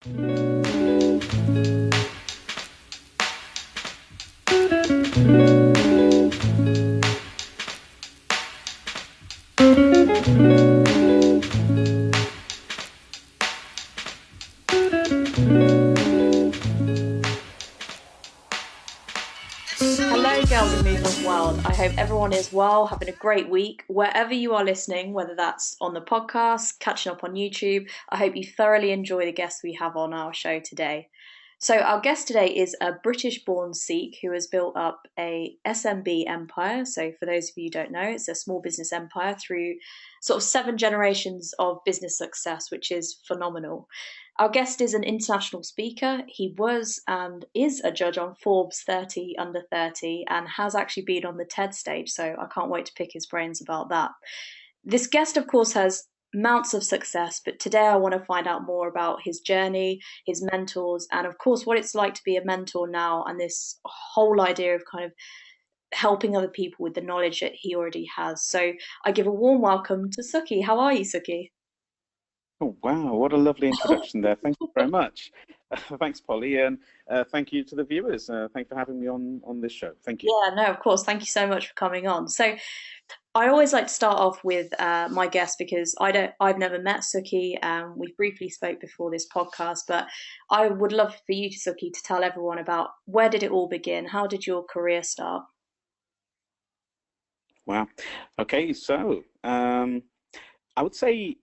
Hello, girls and movement world. I hope everyone is well, having a great week. Wherever you are listening, whether that's on the podcast, catching up on YouTube, I hope you thoroughly enjoy the guests we have on our show today. So our guest today is a British-born Sikh who has built up a SMB empire. So for those of you who don't know, it's a small business empire through sort of 7 generations of business success, which is phenomenal. Our guest is an international speaker. He was and is a judge on Forbes 30 under 30 and has actually been on the TED stage. So I can't wait to pick his brains about that. This guest, of course, has mounts of success, but today I want to find out more about his journey, his mentors, and of course, what it's like to be a mentor now and this whole idea of kind of helping other people with the knowledge that he already has. So I give a warm welcome to Sukhi. How are you, Sukhi? Oh, wow, what a lovely introduction there. Thank you very much. Thanks, Polly, and thank you to the viewers. Thanks for having me on this show. Thank you. Yeah, no, of course. Thank you so much for coming on. So I always like to start off with my guest because I've never met Sukhi. We briefly spoke before this podcast, but I would love for you, Sukhi, to tell everyone about where did it all begin? How did your career start? Wow. Okay, so I would say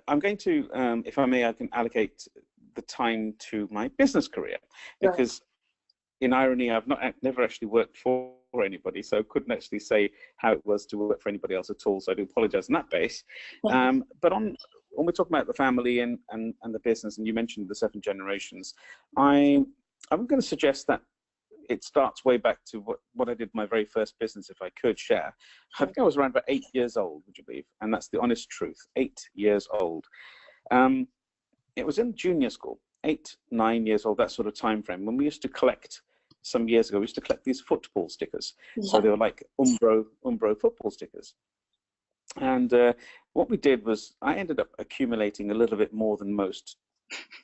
I'm going to, if I may, I can allocate the time to my business career Right. because, in irony, I've never actually worked for anybody, so couldn't actually say how it was to work for anybody else at all. So I do apologize on that base. But when we're talking about the family and the business, and you mentioned the 7 generations, I'm going to suggest that it starts way back to what I did my very first business, if I could share. I think I was around about 8 years old, would you believe? And that's the honest truth, 8 years old. It was in junior school, 8, 9 years old, that sort of time frame, when we used to collect, some years ago, we used to collect these football stickers. Yeah. So they were like Umbro football stickers. And what we did was I ended up accumulating a little bit more than most,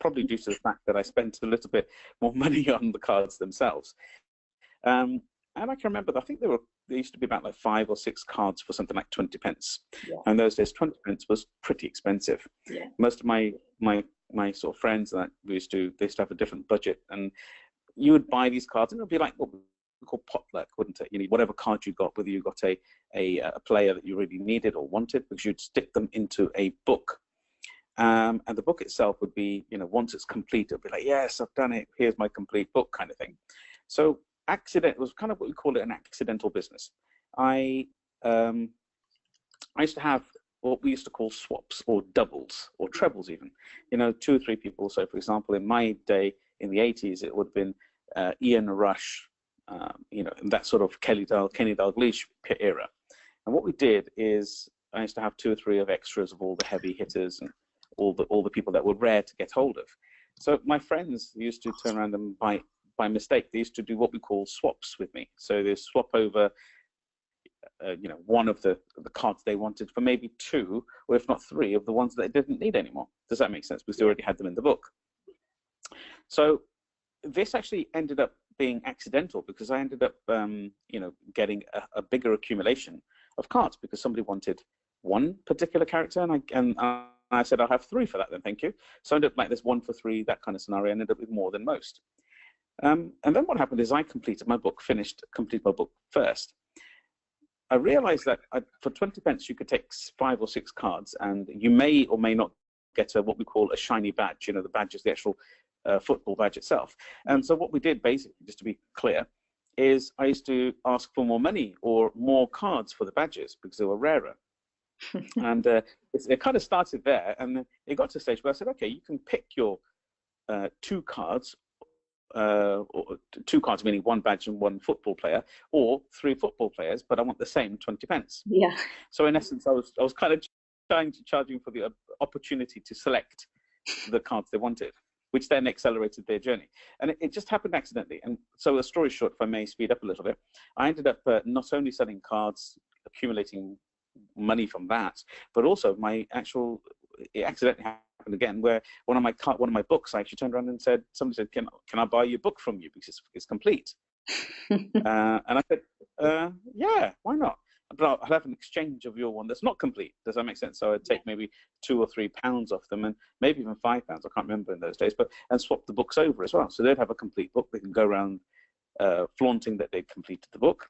probably due to the fact that I spent a little bit more money on the cards themselves. And I can remember, I think there used to be about like 5 or 6 cards for something like 20 pence. Yeah. And those days, 20 pence was pretty expensive. Yeah. Most of my sort of friends that they used to have a different budget, and you would buy these cards, and it would be like what we call potluck, wouldn't it? You know, whatever card you got, whether you got a player that you really needed or wanted, because you'd stick them into a book. And the book itself would be, you know, once it's complete, it'll be like, yes, I've done it. Here's my complete book, kind of thing. So it was kind of what we call it, an accidental business. I used to have what we used to call swaps or doubles or trebles even, you know, 2 or 3 people. So for example, in my day, in the 80s, it would have been Ian Rush, you know, that sort of Kenny Dalglish era. And what we did is I used to have 2 or 3 of extras of all the heavy hitters and all the people that were rare to get hold of. So my friends used to turn around and by mistake, they used to do what we call swaps with me. So they swap over, you know, one of the cards they wanted for maybe 2, or if not 3, of the ones that they didn't need anymore. Does that make sense? Because they already had them in the book. So this actually ended up being accidental because I ended up, you know, getting a bigger accumulation of cards because somebody wanted one particular character, and I said, I'll have 3 for that then, thank you. So I ended up like this 1 for 3, that kind of scenario, and ended up with more than most. And then what happened is I completed my book first. I realized that for 20 pence, you could take 5 or 6 cards, and you may or may not get what we call a shiny badge. You know, the badge is the actual football badge itself. And so what we did, basically, just to be clear, is I used to ask for more money or more cards for the badges because they were rarer. And it kind of started there, and it got to a stage where I said, okay, you can pick your 2 cards, or 2 cards meaning 1 badge and 1 football player, or 3 football players, but I want the same 20 pence. Yeah. So in essence, I was kind of charging for the opportunity to select the cards they wanted, which then accelerated their journey. And it just happened accidentally. And so the story short, if I may speed up a little bit, I ended up not only selling cards, accumulating money from that, but also my actual it accidentally happened again, where one of my books, I actually turned around and said, somebody said, can I buy your book from you because it's complete? And I said, yeah, why not? But I'll have an exchange of your one that's not complete. Does that make sense? So I'd take maybe £2 or £3 off them, and maybe even £5. I can't remember in those days, and swap the books over as well. So they'd have a complete book. They can go around flaunting that they'd completed the book.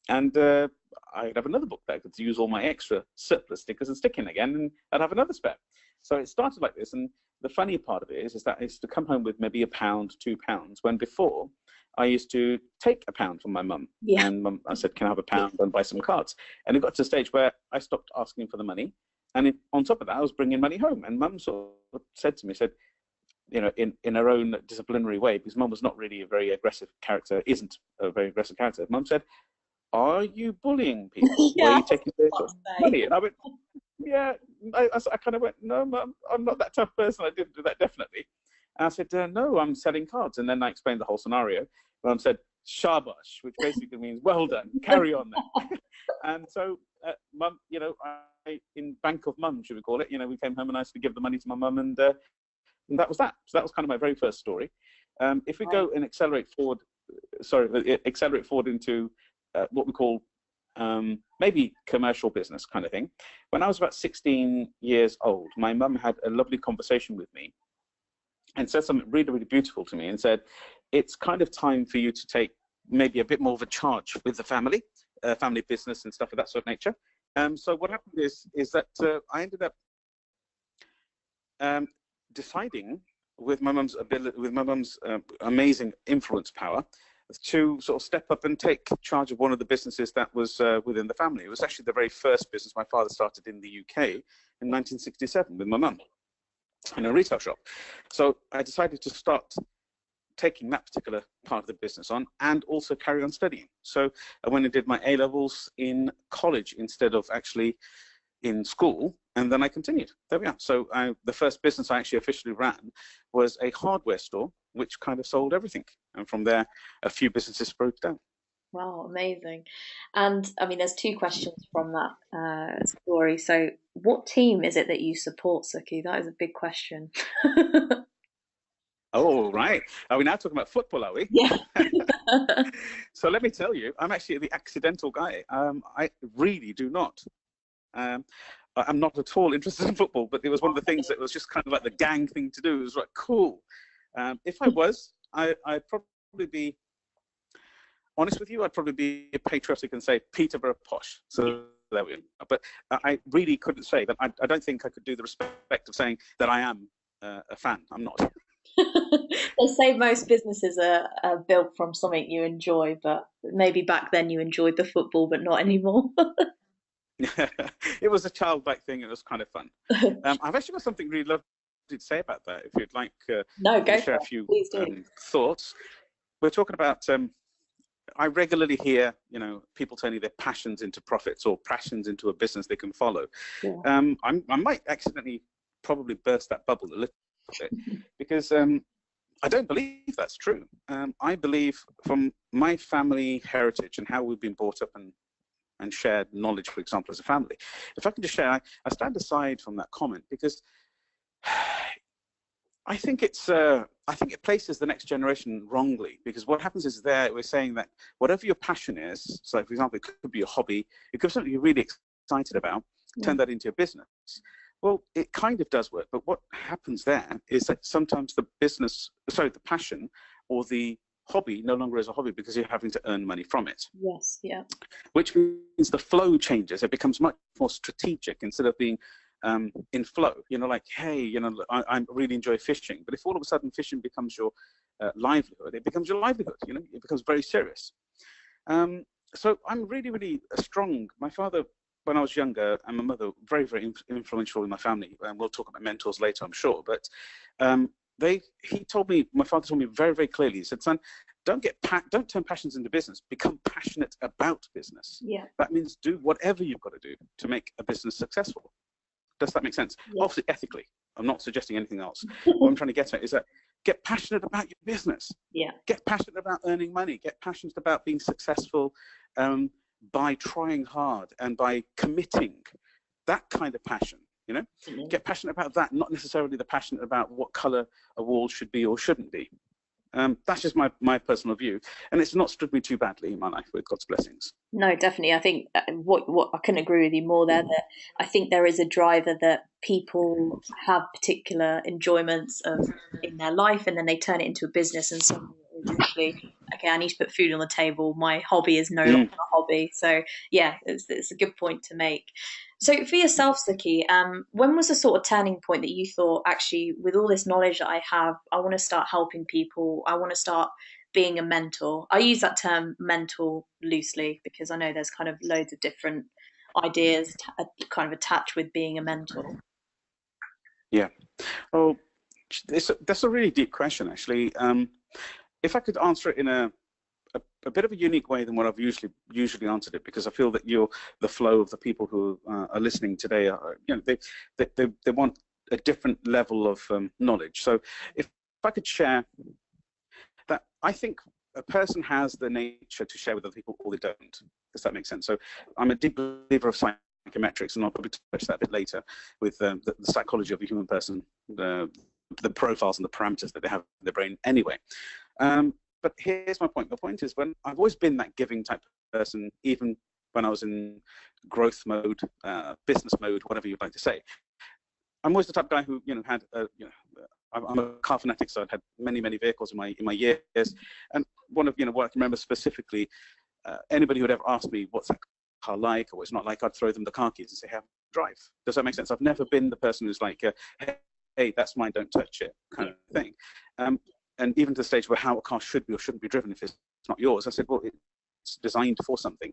And I'd have another book that I could use all my extra surplus stickers and stick in again, and I'd have another spare. So it started like this. And the funny part of it is that I used to come home with maybe £1, £2, when before I used to take £1 from my mum. Yeah. And mum, I said, can I have £1 and buy some cards? And it got to a stage where I stopped asking for the money. And on top of that, I was bringing money home. And mum sort of said to me, you know, in her own disciplinary way, because mum was not really a very aggressive character, isn't a very aggressive character. Mum said, are you bullying people? Yeah, were you taking their money? And I went, yeah. I kind of went, no, Mum, I'm not that tough person. I didn't do that, definitely. And I said, no, I'm selling cards. And then I explained the whole scenario. Mum said, shabash, which basically means well done, carry on then. And so, Mum, you know, in Bank of Mum, should we call it, you know, we came home and I used to give the money to my mum, and that was that. So that was kind of my very first story. If we go and accelerate forward into what we call maybe commercial business kind of thing. When I was about 16 years old, my mum had a lovely conversation with me and said something really, really beautiful to me, and said, it's kind of time for you to take maybe a bit more of a charge with the family business and stuff of that sort of nature. So what happened is that I ended up deciding, with my mum's ability, with my mum's amazing influence power, to sort of step up and take charge of one of the businesses that was within the family. It was actually the very first business my father started in the UK in 1967 with my mum in a retail shop. So I decided to start taking that particular part of the business on and also carry on studying. So I went and did my A-levels in college instead of actually in school, and then I continued. There we are. So the first business I actually officially ran was a hardware store, which kind of sold everything. And from there, a few businesses broke down. Wow, amazing. And I mean, there's two questions from that story. So what team is it that you support, Sukhi? That is a big question. Oh, right. Are we now talking about football, are we? Yeah. So let me tell you, I'm actually the accidental guy. I really do not. I'm not at all interested in football, but it was one of the things that was just kind of like the gang thing to do. It was like, cool. If I was, I'd probably be honest with you. I'd probably be patriotic and say Peterborough posh. So there we are. But I really couldn't say that. I don't think I could do the respect of saying that I am a fan. I'm not. They say most businesses are built from something you enjoy, but maybe back then you enjoyed the football, but not anymore. It was a childlike thing. It was kind of fun. I've actually got something really lovely to say about that. If you'd like to share a few thoughts. We're talking about, I regularly hear, you know, people turning their passions into profits or passions into a business they can follow. Yeah. I might accidentally probably burst that bubble a little bit because I don't believe that's true. I believe from my family heritage and how we've been brought up and shared knowledge, for example, as a family. If I can just share, I stand aside from that comment because I think it places the next generation wrongly, because what happens is we're saying that whatever your passion is, so for example, it could be a hobby, it could be something you're really excited about, turn that into a business. Well, it kind of does work, but what happens there is that sometimes the passion or the hobby no longer is a hobby because you're having to earn money from it. Yes, yeah. Which means the flow changes. It becomes much more strategic instead of being in flow. You know, like, hey, you know, I really enjoy fishing, but if all of a sudden fishing becomes your livelihood, it becomes your livelihood. You know, it becomes very serious. So I'm really, really strong. My father, when I was younger, and my mother, very, very influential in my family. And we'll talk about mentors later, I'm sure. But my father told me very, very clearly. He said, son, don't turn passions into business. Become passionate about business. Yeah. That means do whatever you've got to do to make a business successful. Does that make sense? Yeah. Obviously, ethically. I'm not suggesting anything else. What I'm trying to get at is that get passionate about your business. Yeah. Get passionate about earning money. Get passionate about being successful by trying hard and by committing. That kind of passion you know? Mm-hmm. Get passionate about that, not necessarily the passionate about what color a wall should be or shouldn't be. That's just my personal view, and it's not stood me too badly in my life, with God's blessings. No, definitely. I think what I couldn't agree with you more there. That I think there is a driver that people have particular enjoyments of in their life, and then they turn it into a business, and so it's literally, okay, I need to put food on the table. My hobby is no longer a hobby. So yeah, it's a good point to make. So for yourself, Sukhi, when was the sort of turning point that you thought, actually, with all this knowledge that I have, I want to start helping people. I want to start being a mentor. I use that term mentor loosely because I know there's kind of loads of different ideas kind of attached with being a mentor. Yeah. Oh, that's a really deep question, actually. If I could answer it in a bit of a unique way than what I've usually answered it, because I feel that the flow of the people who are listening today are, they want a different level of knowledge. So if I could share that, I think a person has the nature to share with other people, or they don't. Does that make sense? So I'm a deep believer of psychometrics, and I'll probably touch that a bit later with the psychology of a human person, the profiles and the parameters that they have in their brain anyway. But here's my point. My point is, when I've always been that giving type of person, even when I was in growth mode, business mode, whatever you'd like to say. I'm always the type of guy who, had, I'm a car fanatic, so I'd had many vehicles in my years. And one of, what I can remember specifically, anybody who would ever ask me what's that car like or what's not like, I'd throw them the car keys and say, have a drive. Does that make sense? I've never been the person who's like, hey, that's mine, don't touch it, kind of thing. And even to the stage where how a car should be or shouldn't be driven if it's not yours, I said, well, it's designed for something.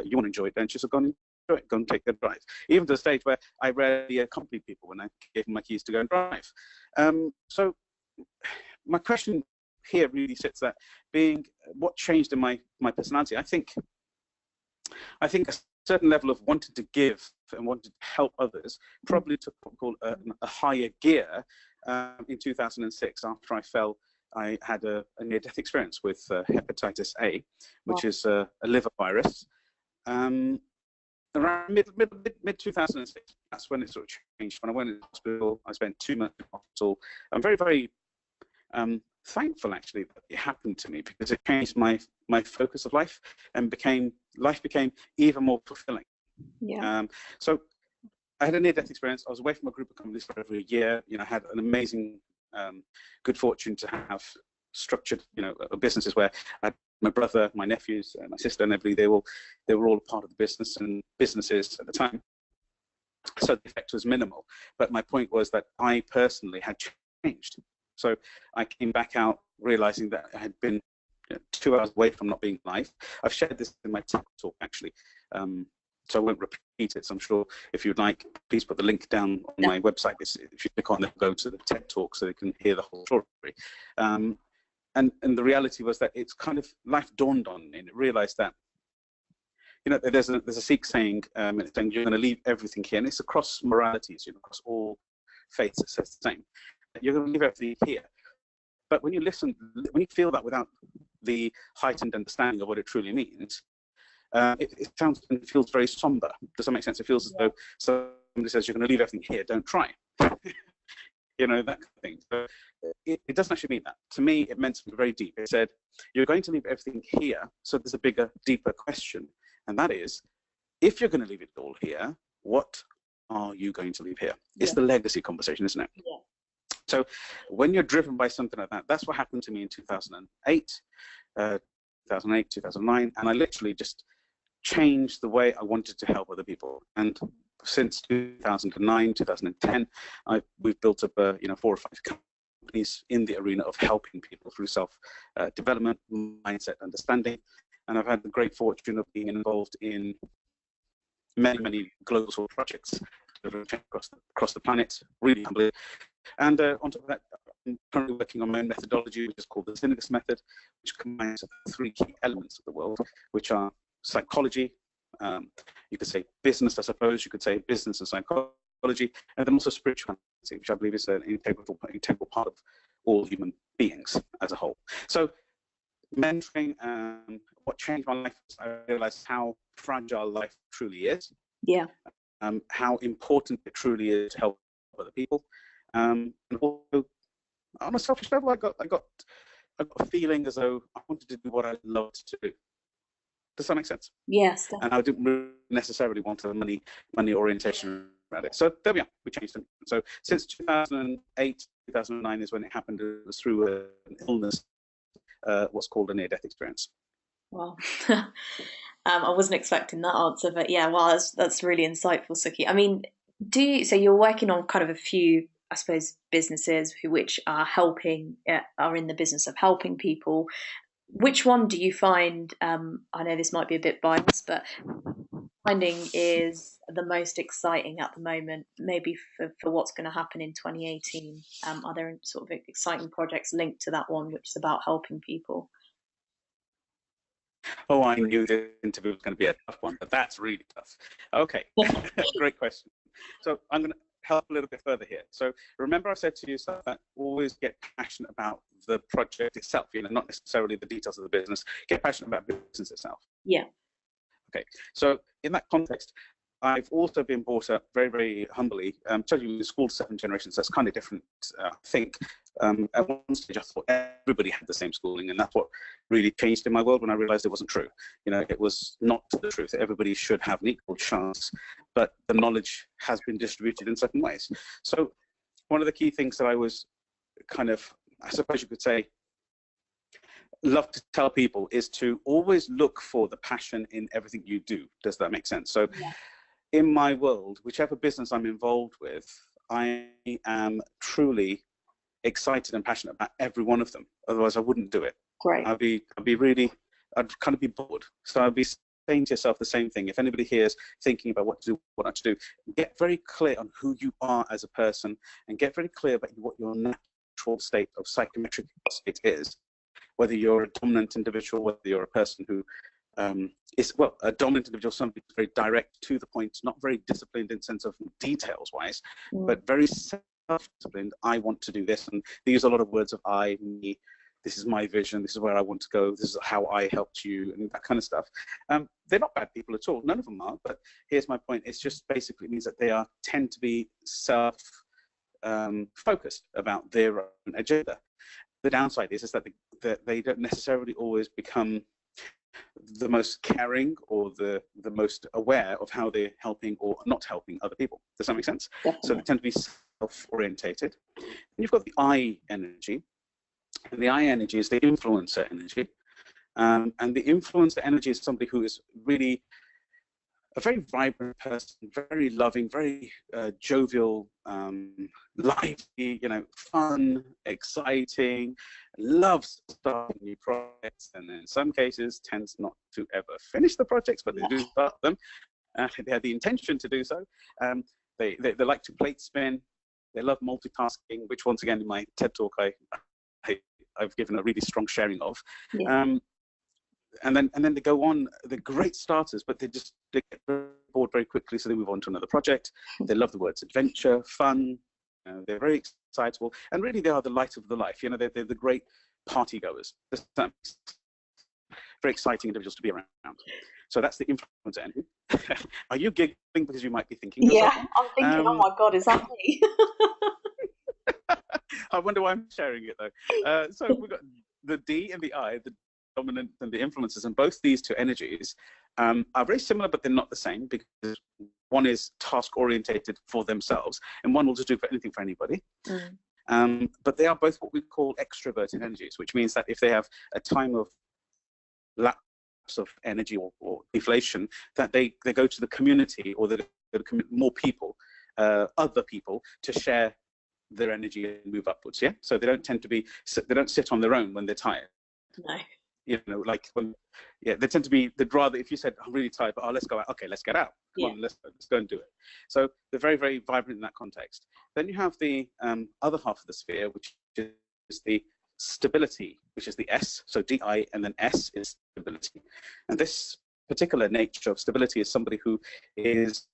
You want to enjoy it, don't you? So go and enjoy it, go and take a drive. Even to the stage where I rarely accompany people when I gave them my keys to go and drive. So my question here really sits that what changed in my personality. I think a certain level of wanting to give and wanting to help others probably took what we call a higher gear in 2006 after I had a near-death experience with hepatitis A, which is a liver virus. Around mid 2006, that's when it sort of changed. When I went into hospital, I spent 2 months in hospital. I'm very, very thankful, actually, that it happened to me, because it changed my focus of life, and life became even more fulfilling. Yeah. So I had a near-death experience. I was away from a group of companies for over a year. I had an amazing, good fortune to have structured, businesses where I had my brother, my nephews, my sister, and everybody. They were all a part of the business and businesses at the time. So the effect was minimal. But my point was that I personally had changed. So I came back out realizing that I had been 2 hours away from not being live. I've shared this in my TED talk, actually. So I won't repeat it. So I'm sure if you'd like, please put the link down on my website. If you click on it, go to the TED talk so they can hear the whole story. And the reality was that it's kind of life dawned on me, and it realized that, there's a Sikh saying, it's saying you're going to leave everything here, and it's across moralities, across all faiths, it says the same. You're going to leave everything here. But when you feel that without the heightened understanding of what it truly means, it sounds and feels very somber. Does that make sense? It feels as though somebody says you're going to leave everything here, don't try. That kind of thing. So it doesn't actually mean that. To me, it meant something very deep. It said, you're going to leave everything here, so there's a bigger, deeper question. And that is, if you're going to leave it all here, what are you going to leave here? It's the legacy conversation, isn't it? Yeah. So when you're driven by something like that, that's what happened to me in 2008, 2009, and I literally just changed the way I wanted to help other people. And since 2009, 2010, we've built up 4 or 5 companies in the arena of helping people through self-development, mindset, understanding. And I've had the great fortune of being involved in many global sort of projects across the planet, really humbly. And on top of that, I'm currently working on my own methodology, which is called the SynaGus Method, which combines 3 key elements of the world, which are psychology, you could say business, I suppose, you could say business and psychology, and then also spirituality, which I believe is an integral part of all human beings as a whole. So mentoring, what changed my life is I realized how fragile life truly is. Yeah. how important it truly is to help other people. And also, on a selfish level, I got a feeling as though I wanted to do what I loved to do. Does that make sense? Yes. And I didn't really necessarily want a money orientation around it. So there we are. We changed them. So since 2008, 2009 is when it happened. It was through an illness, what's called a near-death experience. Wow. I wasn't expecting that answer, but yeah, wow, that's really insightful, Sukhi. I mean, so you're working on kind of a few, I suppose, businesses which are are in the business of helping people. Which one do you find, I know this might be a bit biased, but finding is the most exciting at the moment, maybe for what's going to happen in 2018? Are there sort of exciting projects linked to that one, which is about helping people? Oh, I knew the interview was going to be a tough one, but that's really tough. Okay, great question. So I'm going to help a little bit further here. So remember I said to you that always get passionate about the project itself, not necessarily the details of the business, get passionate about the business itself. Yeah. Okay, so in that context, I've also been brought up very, very humbly. Told you, school 7 generations, that's kind of different, I think. At one stage, I thought everybody had the same schooling, and that's what really changed in my world when I realized it wasn't true. It was not the truth. Everybody should have an equal chance, but the knowledge has been distributed in certain ways. So one of the key things that I was kind of, I suppose you could say, love to tell people is to always look for the passion in everything you do. Does that make sense? So yeah. In my world, whichever business I'm involved with, I am truly excited and passionate about every one of them. Otherwise, I wouldn't do it. Great. I'd kind of be bored. So I'd be saying to yourself the same thing. If anybody here is thinking about what to do, what not to do, get very clear on who you are as a person, and get very clear about what your natural state of psychometric state is. Whether you're a dominant individual, whether you're a person who a dominant individual, somebody who's very direct, to the point, not very disciplined in sense of details wise, but very self-disciplined. I want to do this, and they use a lot of words of I, me. This is my vision. This is where I want to go. This is how I helped you, and that kind of stuff. They're not bad people at all. None of them are. But here's my point. It's just basically means that they tend to be focused about their own agenda. The downside is that they don't necessarily always become the most caring or the most aware of how they're helping or not helping other people. Does that make sense? Definitely. So they tend to be self-orientated. And you've got the I energy, and the I energy is the influencer energy. And the influencer energy is somebody who is really a very vibrant person, very loving, very jovial, lively, fun, exciting, loves starting new projects, and in some cases tends not to ever finish the projects, but they do start them. They have the intention to do so. They like to plate spin. They love multitasking, which once again in my TED talk I've given a really strong sharing of. Yeah. And then they go on. They're great starters, but they get bored very quickly, so they move on to another project. They love the words adventure, fun. They're very excitable, and really they are the light of the life. They're the great party goers. Very exciting individuals to be around. So that's the influencer energy. Are you giggling because you might be thinking? Yeah, I'm thinking. Oh my God, is that me? I wonder why I'm sharing it though. So we've got the D and the I, the dominant and the influencers, and both these two energies are very similar, but they're not the same, because one is task orientated for themselves and one will just do anything for anybody. But they are both what we call extroverted energies, which means that if they have a time of lapse of energy or deflation, that they go to the community, or more people, other people, to share their energy and move upwards. Yeah, so they don't sit on their own when they're tired. No. They tend to be, they'd rather, if you said, I'm really tired, but let's go out. Okay, let's get out. Come on, let's go and do it. So they're very, very vibrant in that context. Then you have the other half of the sphere, which is the stability, which is the S. So DI and then S is stability. And this particular nature of stability is somebody who is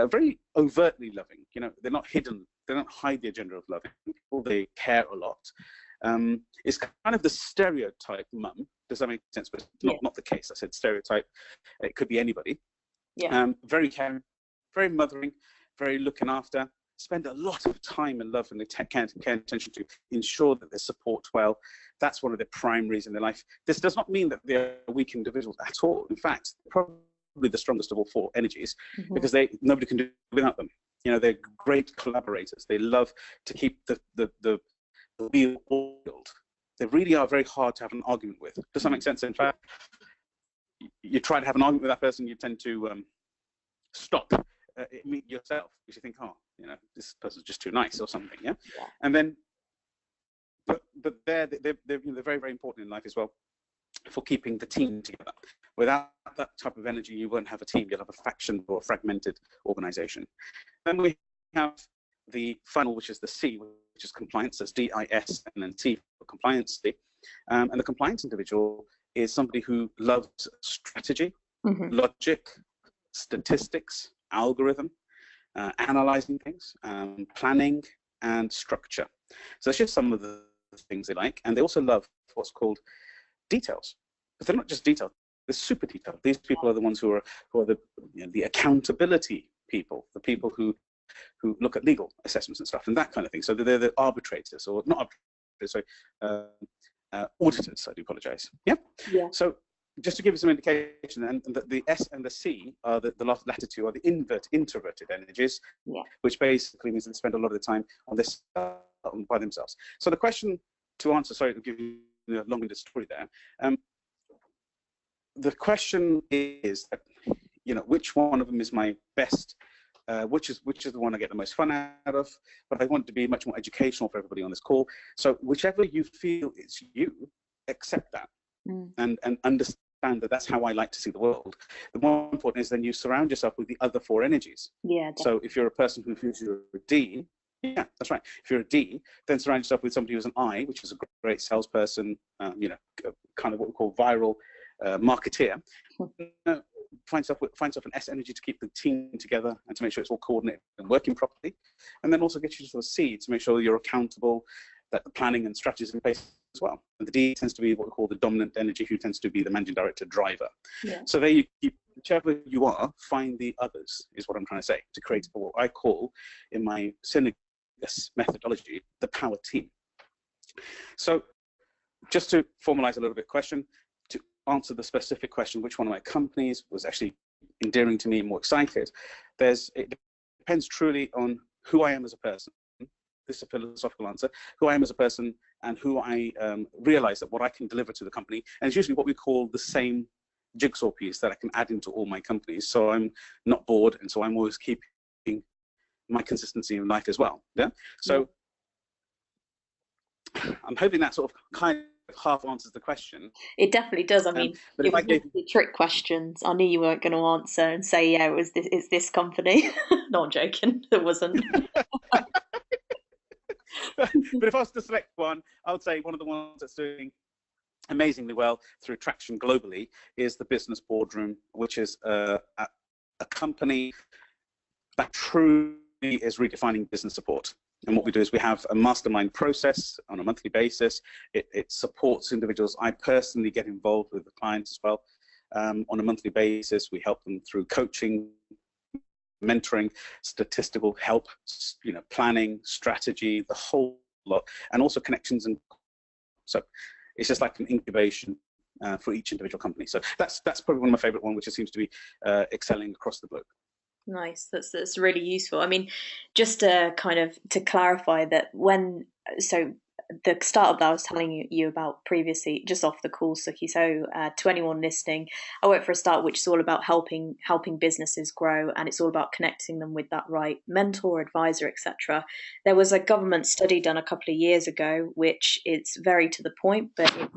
very overtly loving. They're not hidden. They don't hide the agenda of loving people. They care a lot. It's kind of the stereotype mum. Does that make sense? But it's not the case. I said stereotype. It could be anybody. Yeah. Very caring, very mothering, very looking after, spend a lot of time and love and care and attention to ensure that they support well. That's one of the primaries in their life. This does not mean that they're weak individuals at all. In fact, probably the strongest of all four energies, because nobody can do without them. You know, they're great collaborators. They love to keep the wheel oiled. They really are very hard to have an argument with. Does that make sense? In fact, you try to have an argument with that person, you tend to stop yourself, because you think, oh, you know, this person's just too nice or something, yeah. And then, but they're very, very important in life as well for keeping the team together. Without that type of energy, you won't have a team. You'll have a faction or a fragmented organization. Then we have the final, which is the C, which is compliance. That's DIS, and then T for compliance. And the compliance individual is somebody who loves strategy, logic, statistics, algorithm, analyzing things, planning, and structure. So that's just some of the things they like. And they also love what's called details. But they're not just detailed, they're super detailed. These people are the ones who are the, you know, the accountability people, the people who look at legal assessments and stuff and that kind of thing. So they're the arbitrators, or not arbitrators, sorry, auditors, I do apologize. Yeah? So just to give you some indication, and the S and the C are the latter two are the introverted energies, which basically means they spend a lot of the time on this by themselves. So the question to answer, sorry to give you a long-winded story there. The question is that, you know, which one of them is my best? Which is the one I get the most fun out of? But I want it to be much more educational for everybody on this call. So whichever you feel is you, accept that and understand that that's how I like to see the world. The more important is then you surround yourself with the other four energies. So if you're a person who feels you're a D, yeah, that's right. If you're a D, then surround yourself with somebody who's an I, which is a great salesperson, you know, kind of what we call viral marketeer. Find yourself an S energy to keep the team together and to make sure it's all coordinated and working properly. And then also get you to a C to make sure you're accountable, that the planning and strategy is in place as well. And the D tends to be what we call the dominant energy, who tends to be the managing director driver. So there you keep, whichever you are, find the others, is what I'm trying to say, to create what I call, in my SynaGus methodology, the power team. So just to formalize a little bit question, to answer the specific question, which one of my companies was actually endearing to me and more excited, it depends truly on who I am as a person. This is a philosophical answer, who I am as a person, and who I realize that what I can deliver to the company. And it's usually what we call the same jigsaw piece that I can add into all my companies. So I'm not bored, and so I'm always keeping my consistency in life as well. Yeah. So I'm hoping that sort of kind of half answers the question. It definitely does. I mean, but it if I was gave the trick questions, I knew you weren't going to answer and say, yeah, it's this company. No, I'm joking. It wasn't. But if I was to select one, I would say one of the ones that's doing amazingly well through traction globally is the Business Boardroom, which is a company that truly is redefining business support. And what we do is we have a mastermind process on a monthly basis. It supports individuals. I personally get involved with the clients as well on a monthly basis. We help them through coaching, mentoring, statistical help, you know, planning, strategy, the whole lot, and also connections. And so it's just like an incubation for each individual company. So that's probably one of my favorite ones, which seems to be excelling across the globe. Nice. That's really useful. I mean, just to kind of to clarify that so the startup that I was telling you about previously, just off the call, Sukhi. So to anyone listening, I work for a startup which is all about helping businesses grow, and it's all about connecting them with that right mentor, advisor, etc. There was a government study done a couple of years ago, which is very to the point, but it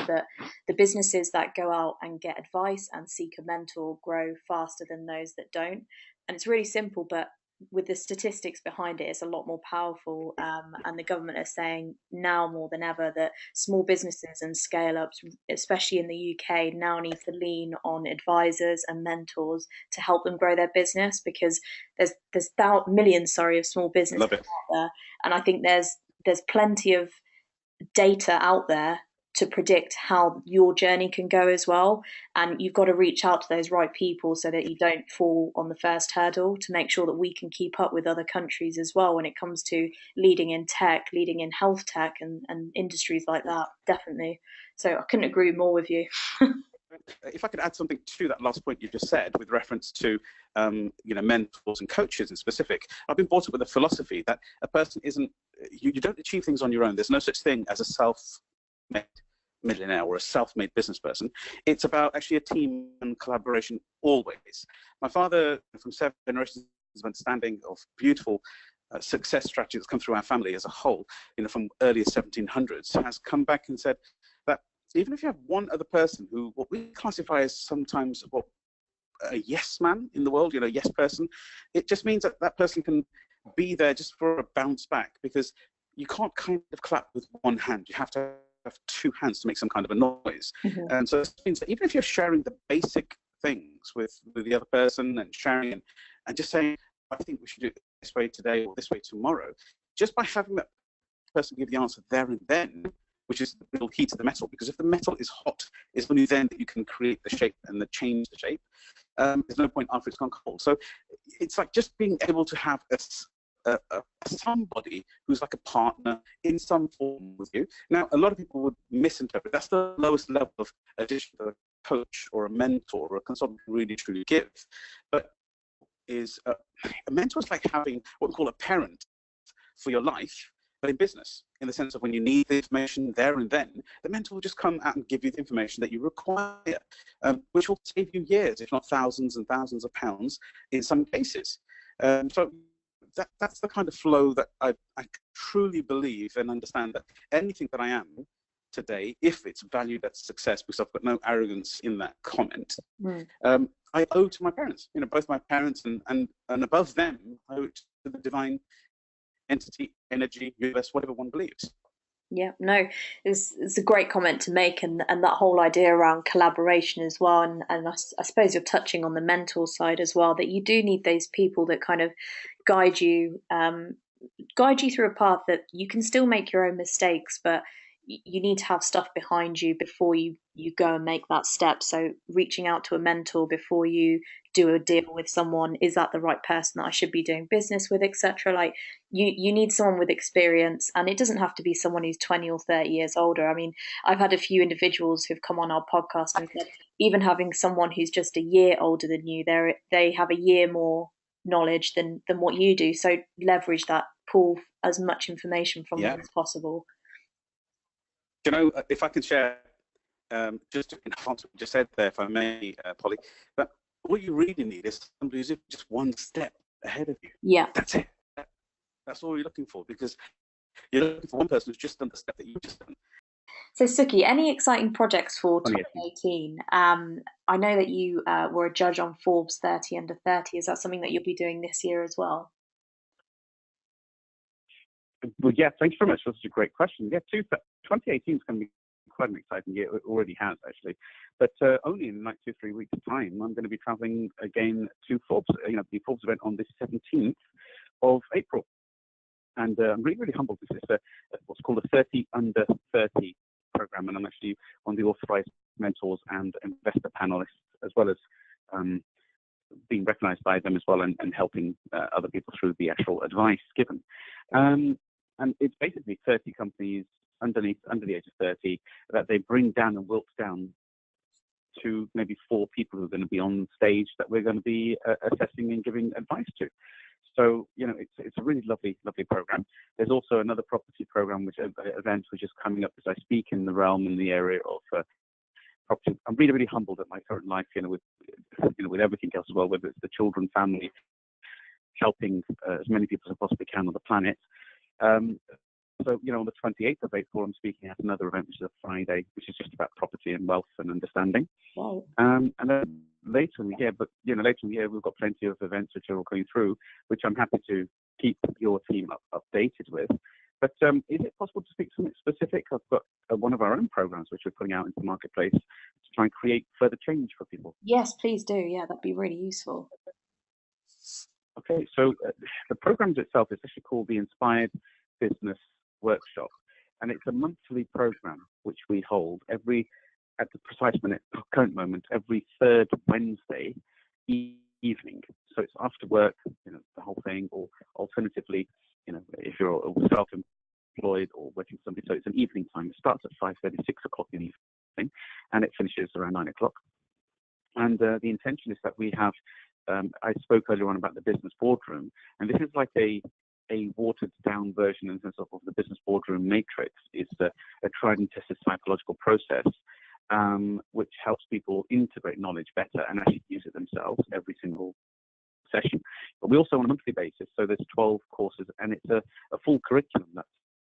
that the businesses that go out and get advice and seek a mentor grow faster than those that don't. And it's really simple, but with the statistics behind it, it's a lot more powerful. And the government are saying now more than ever that small businesses and scale ups, especially in the UK, now need to lean on advisors and mentors to help them grow their business, because there's millions of small businesses out there, and I think there's plenty of data out there to predict how your journey can go as well. And you've got to reach out to those right people so that you don't fall on the first hurdle, to make sure that we can keep up with other countries as well when it comes to leading in tech, leading in health tech and industries like that, definitely. So I couldn't agree more with you. If I could add something to that last point you just said with reference to mentors and coaches in specific, I've been brought up with a philosophy that a person isn't, you don't achieve things on your own. There's no such thing as a self-made millionaire or a self-made business person. It's about actually a team and collaboration always. My father, from 7 generations of understanding of beautiful success strategy that's come through our family as a whole, from early 1700s, has come back and said that even if you have one other person who, what we classify as sometimes a yes man in the world, yes person, it just means that that person can be there just for a bounce back, because you can't kind of clap with one hand. You have to have 2 hands to make some kind of a noise. Mm-hmm. And so it means that even if you're sharing the basic things with the other person and sharing and just saying, I think we should do it this way today or this way tomorrow, just by having that person give the answer there and then, which is the real key to the metal. Because if the metal is hot, it's only then that you can create the shape and change the shape. There's no point after it's gone cold. So it's like just being able to have somebody who's like a partner in some form with you. Now, a lot of people would misinterpret. That's the lowest level of addition that a coach or a mentor or a consultant can really truly give. But a mentor is like having what we call a parent for your life, but in business, in the sense of when you need the information there and then, the mentor will just come out and give you the information that you require, which will save you years, if not thousands and thousands of pounds in some cases. So that's the kind of flow that I truly believe and understand, that anything that I am today, if it's valued as success, because I've got no arrogance in that comment, I owe to my parents, both my parents and above them, I owe it to the divine entity, energy, universe, whatever one believes. Yeah, no, it's a great comment to make, and that whole idea around collaboration as well. And I suppose you're touching on the mentor side as well, that you do need those people that kind of guide you through a path that you can still make your own mistakes, but you need to have stuff behind you before you go and make that step. So reaching out to a mentor before you do a deal with someone, is that the right person that I should be doing business with, etc. Like you need someone with experience, and it doesn't have to be someone who's 20 or 30 years older. I mean, I've had a few individuals who've come on our podcast and said even having someone who's just a year older than you, they have a year more knowledge than what you do. So leverage that, pull as much information from them as possible. If I can share, just to enhance what you just said there, if I may, Polly, but what you really need is somebody who's just one step ahead of you. Yeah. That's it. That's all you're looking for, because you're looking for one person who's just done the step that you've just done. So, Sukhi, any exciting projects for 2018? I know that you were a judge on Forbes 30 under 30. Is that something that you'll be doing this year as well? Well, yeah, thank you very much. That's a great question. Yeah, 2018 is going to be quite an exciting year. It already has, actually. But only in like 2-3 weeks' time, I'm going to be traveling again to Forbes, the Forbes event on the 17th of April. And I'm really, really humbled. This is what's called a 30 under 30 program. And I'm actually one of the authorized mentors and investor panelists, as well as being recognized by them as well, and helping other people through the actual advice given. And it's basically 30 companies under the age of 30 that they bring down and wilt down to maybe 4 people who are going to be on stage that we're going to be assessing and giving advice to. So, it's a really lovely, lovely program. There's also another property program, event which is coming up as I speak in the realm in the area of property. I'm really, really humbled at my current life, with everything else as well, whether it's the children, family, helping as many people as I possibly can on the planet. So, on the 28th of April, I'm speaking at another event, which is a Friday, which is just about property and wealth and understanding. Wow. And then later in the year, we've got plenty of events which are all going through, which I'm happy to keep your team updated with. But is it possible to speak to something specific? I've got one of our own programs which we're putting out into the marketplace to try and create further change for people. Yes, please do. Yeah, that'd be really useful. Okay, so the program itself is actually called the Inspired Business Workshop. and it's a monthly program which we hold at the precise current moment, every third Wednesday evening. So it's after work, the whole thing, or alternatively, if you're self-employed or working for somebody, so it's an evening time. It starts at 5:30, 6 o'clock in the evening, and it finishes around 9 o'clock. And the intention is that we have, I spoke earlier on about the business boardroom, and this is like a watered down version in terms of the business boardroom matrix. It's a tried and tested psychological process which helps people integrate knowledge better and actually use it themselves every single session. But we also on a monthly basis, so there's 12 courses, and it's a full curriculum that's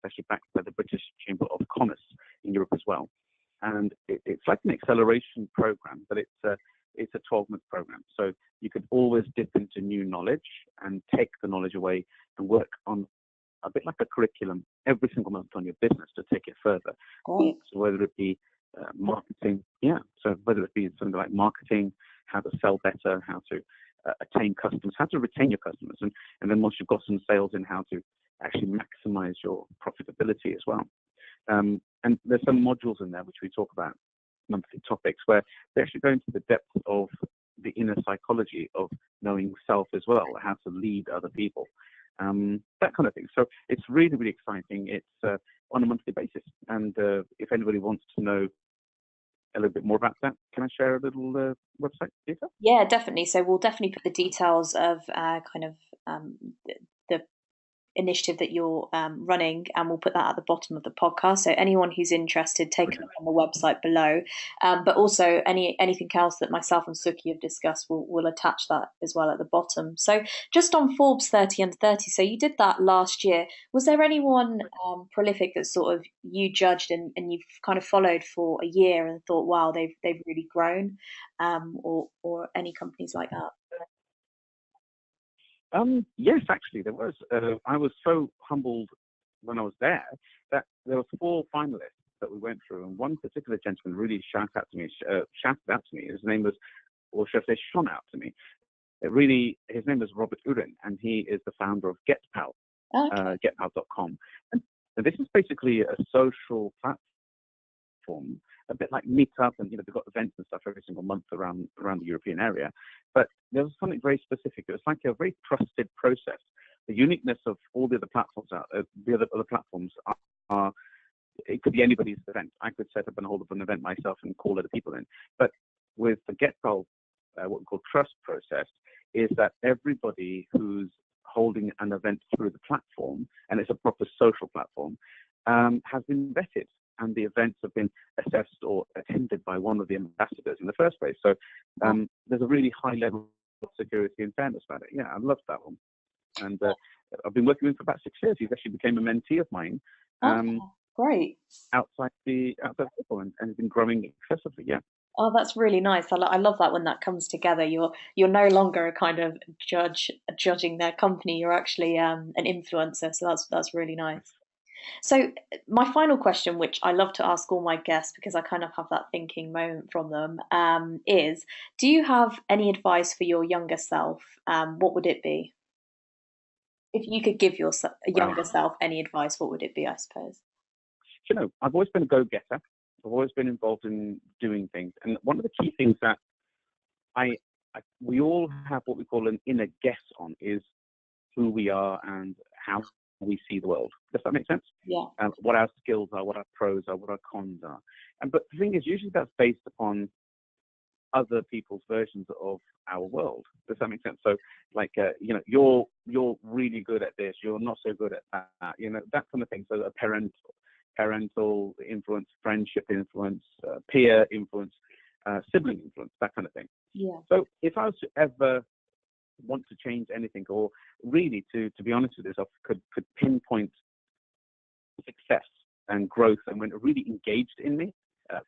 actually backed by the British Chamber of Commerce in Europe as well. And it's like an acceleration program, but it's a 12-month program. So you could always dip into new knowledge and take the knowledge away and work on a bit like a curriculum every single month on your business to take it further. Great. So whether it be marketing, so whether it be something like marketing, how to sell better, how to attain customers, how to retain your customers, and then once you've got some sales in, how to actually maximize your profitability as well. And there's some modules in there which we talk about, monthly topics, where they actually go into the depth of the inner psychology of knowing self as well, how to lead other people, that kind of thing. So it's really, really exciting. It's on a monthly basis. And if anybody wants to know a little bit more about that, can I share a little website detail? Yeah, definitely. So we'll definitely put the details of the initiative that you're running, and we'll put that at the bottom of the podcast. So anyone who's interested, take a look on the website below. But also anything else that myself and Sukhi have discussed, we'll attach that as well at the bottom. So just on Forbes 30 under 30, so you did that last year. Was there anyone prolific that sort of you judged and you've kind of followed for a year and thought, wow, they've really grown, or any companies like that? Yes, actually, there was. I was so humbled when I was there that there was 4 finalists that we went through, and one particular gentleman really shouted out to me. His name was, or should I say, shone out to me. His name was Robert Uren, and he is the founder of GetPal, getpal.com. And this is basically a social platform, a bit like Meetup, and they've got events and stuff every single month around the European area. But there was something very specific. It was like a very trusted process. The uniqueness of all the other platforms other platforms are it could be anybody's event. I could set up and hold up an event myself and call other people in. But with the GetPal, what we call trust process, is that everybody who's holding an event through the platform, and it's a proper social platform, has been vetted, and the events have been assessed or attended by one of the ambassadors in the first place. So there's a really high level of security and fairness about it. Yeah, I love that one. And I've been working with him for about 6 years. He's actually became a mentee of mine. Great. Outside football, and has been growing excessively. Yeah. Oh, that's really nice. I love that when that comes together. You're no longer a kind of judging their company. You're actually an influencer. So that's really nice. So my final question, which I love to ask all my guests because I kind of have that thinking moment from them, is: do you have any advice for your younger self? What would it be? If you could give your younger self any advice, what would it be, I suppose? I've always been a go-getter. I've always been involved in doing things. And one of the key things that we all have what we call an inner guess on is who we are and how we see the world. Does that make sense? Yeah. What our skills are, what our pros are, what our cons are. But the thing is, usually that's based upon other people's versions of our world. Does that make sense? So, like, you're really good at this. You're not so good at that. That kind of thing. So, a parental influence, friendship influence, peer influence, sibling influence, that kind of thing. Yeah. So, if I was to ever want to change anything, or really to be honest with yourself, could pinpoint success and growth, and when it really engaged in me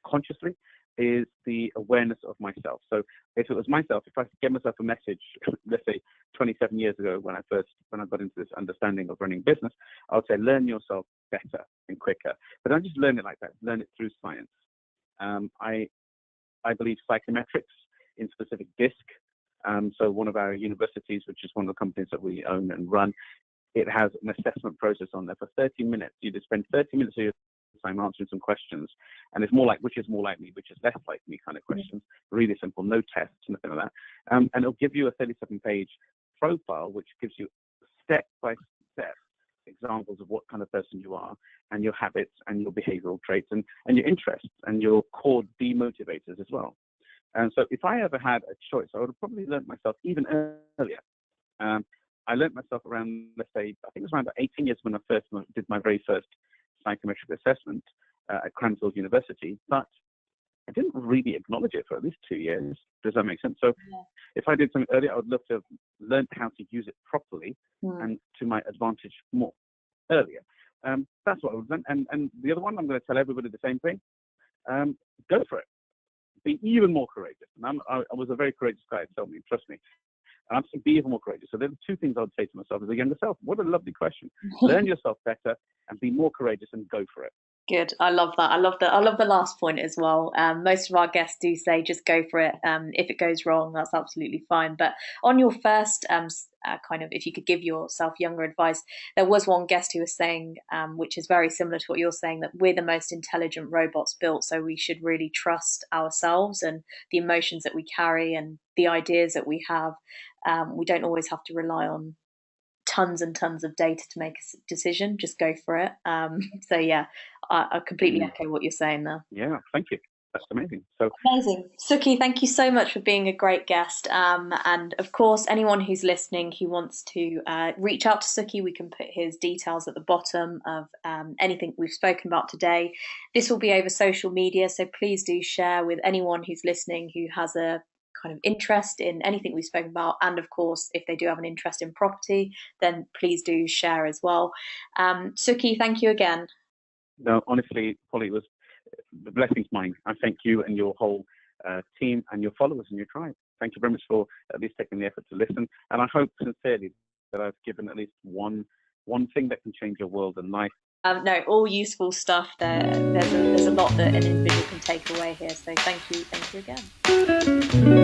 consciously, is the awareness of myself. So if it was myself, if I could give myself a message, let's say 27 years ago when I got into this understanding of running business, I would say learn yourself better and quicker. But don't just learn it like that. Learn it through science. I believe psychometrics, in specific DISC. So one of our universities, which is one of the companies that we own and run, it has an assessment process on there for 30 minutes. You just spend 30 minutes of your I'm answering some questions, and it's more like which is more like me, which is less like me kind of questions. Really simple, no tests, nothing like that. And it'll give you a 37-page profile, which gives you step-by-step examples of what kind of person you are, and your habits, and your behavioral traits, and your interests, and your core demotivators as well. And so if I ever had a choice, I would have probably learned myself even earlier. I learned myself around, let's say, I think it was around about 18 years when I first did my very first psychometric assessment at Cranfield University, but I didn't really acknowledge it for at least 2 years. Does that make sense? So if I did something earlier, I would love to have learned how to use it properly and to my advantage more earlier. That's what I would learn. And the other one, I'm going to tell everybody the same thing. Go for it. Be even more courageous. And I was a very courageous guy, tell me, trust me. And I'm saying be even more courageous. So there are two things I would say to myself as a younger self. What a lovely question. Learn yourself better and be more courageous and go for it. Good. I love that. I love the last point as well. Most of our guests do say just go for it. If it goes wrong, that's absolutely fine. But on your first kind of, if you could give yourself younger advice, there was one guest who was saying, which is very similar to what you're saying, that we're the most intelligent robots built. So we should really trust ourselves and the emotions that we carry and the ideas that we have. We don't always have to rely on tons and tons of data to make a decision. Just go for it. So yeah, I completely echo what you're saying there. Yeah, thank you. That's amazing. So amazing. Sukhi, thank you so much for being a great guest. And of course, anyone who's listening who wants to reach out to Sukhi, we can put his details at the bottom of anything we've spoken about today. This will be over social media, so please do share with anyone who's listening who has a kind of interest in anything we've spoken about. And of course, if they do have an interest in property, then please do share as well. Sukhi, thank you again. No, honestly, Polly, the blessing's mine. I thank you and your whole team and your followers and your tribe. Thank you very much for at least taking the effort to listen. And I hope sincerely that I've given at least one thing that can change your world and life. No, all useful stuff. There's a lot that an individual can take away here. So thank you again.